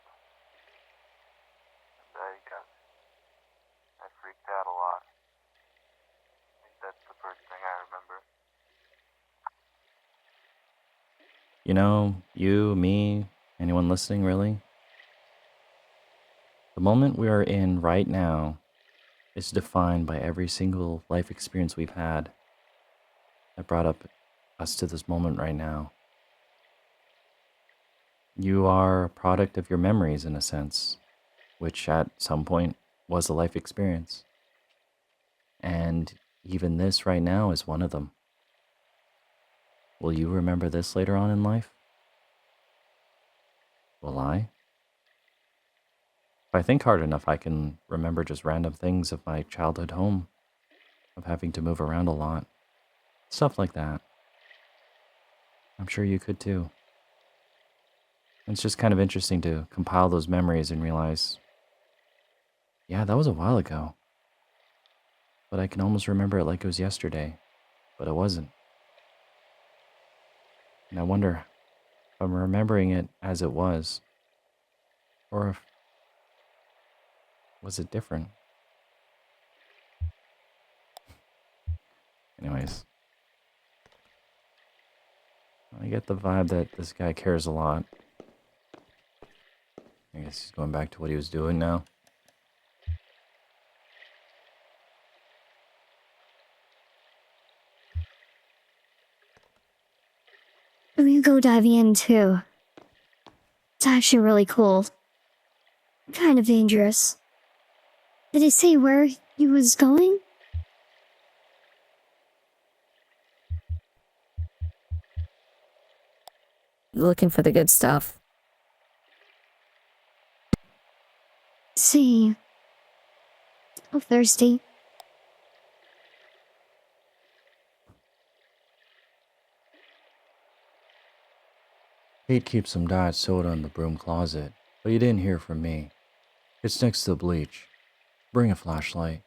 And I freaked out a lot. I think that's the first thing I remember. You know, you, me, anyone listening, really? The moment we are in right now is defined by every single life experience we've had that brought up us to this moment right now. You are a product of your memories, in a sense, which at some point was a life experience. And even this right now is one of them. Will you remember this later on in life? Will I? If I think hard enough, I can remember just random things of my childhood home, of having to move around a lot. Stuff like that. I'm sure you could too. It's just kind of interesting to compile those memories and realize, yeah, that was a while ago. But I can almost remember it like it was yesterday, but it wasn't. And I wonder if I'm remembering it as it was, or if was it different? Anyways, I get the vibe that this guy cares a lot. I guess he's going back to what he was doing now. We go diving in too. It's actually really cool. Kind of dangerous. Did he say where he was going? Looking for the good stuff. See. I'm thirsty. Kate keeps some diet soda in the broom closet, but you didn't hear from me. It's next to the bleach. Bring a flashlight.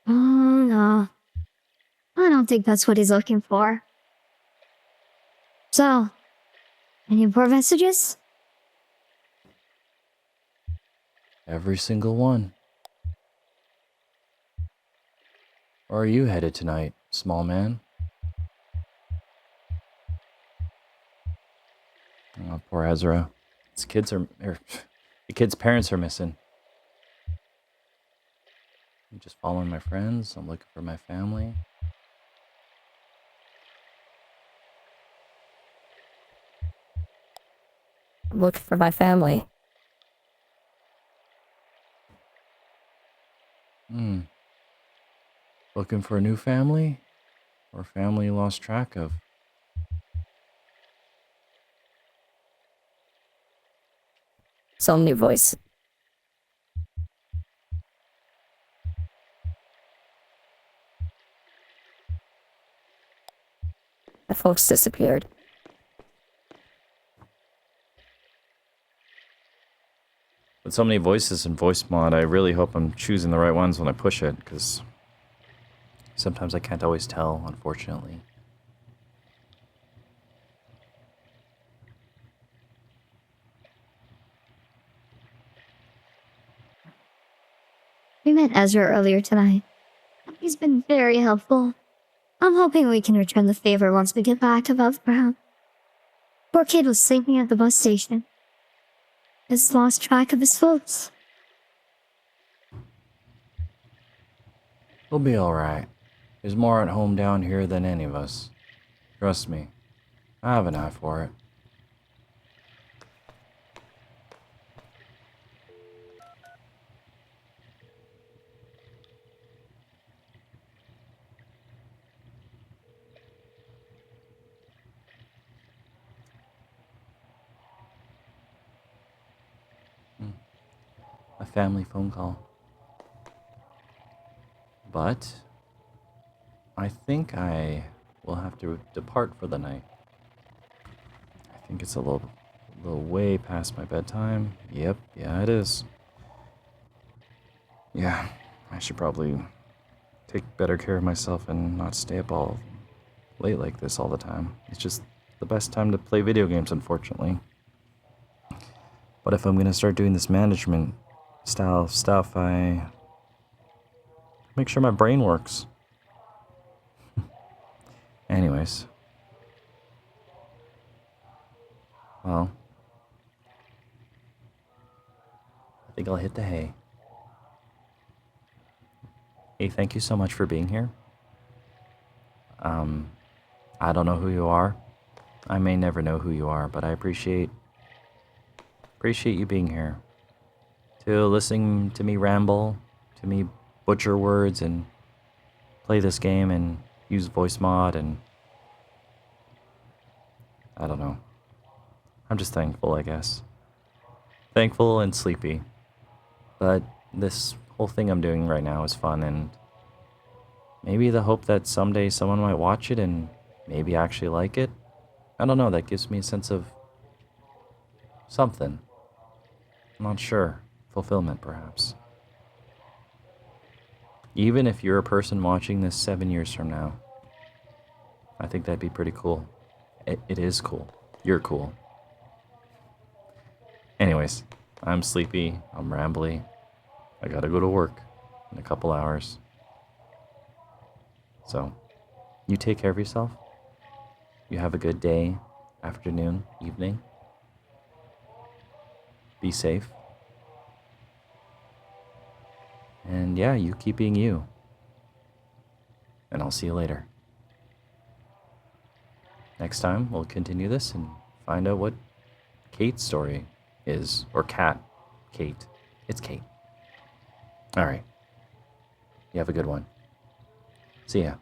Oh no. I don't think that's what he's looking for. So, any more messages? Every single one. Where are you headed tonight, small man? Oh, poor Ezra. The kid's parents are missing. I'm just following my friends. I'm looking for my family. Looking for my family. Looking for a new family? Or a family you lost track of? So many voices. The folks disappeared. With so many voices in voice mod, I really hope I'm choosing the right ones when I push it, because sometimes I can't always tell, unfortunately. We met Ezra earlier tonight. He's been very helpful. I'm hoping we can return the favor once we get back above ground. Poor kid was sleeping at the bus station. Has lost track of his folks. He'll be alright. He's more at home down here than any of us. Trust me, I have an eye for it. A family phone call. But I think I will have to depart for the night. I think it's a little way past my bedtime. Yep, yeah, it is. Yeah, I should probably take better care of myself and not stay up all late like this all the time. It's just the best time to play video games, unfortunately. But if I'm gonna start doing this management style stuff, I make sure my brain works. Anyways. Well, I think I'll hit the hay. Hey, thank you so much for being here. I don't know who you are. I may never know who you are, but I appreciate you being here. To listening to me ramble, to me butcher words and play this game and use voice mod, and I don't know. I'm just thankful, I guess. Thankful and sleepy. But this whole thing I'm doing right now is fun, and maybe the hope that someday someone might watch it and maybe actually like it. I don't know, that gives me a sense of something. I'm not sure. Fulfillment, perhaps. Even if you're a person watching this 7 years from now, I think that'd be pretty cool. It is cool. You're cool. Anyways, I'm sleepy. I'm rambly. I gotta go to work in a couple hours. So, you take care of yourself. You have a good day, afternoon, evening. Be safe. And yeah, you keep being you. And I'll see you later. Next time, we'll continue this and find out what Kate's story is. Or Kat. Kate. It's Kate. Alright. You have a good one. See ya.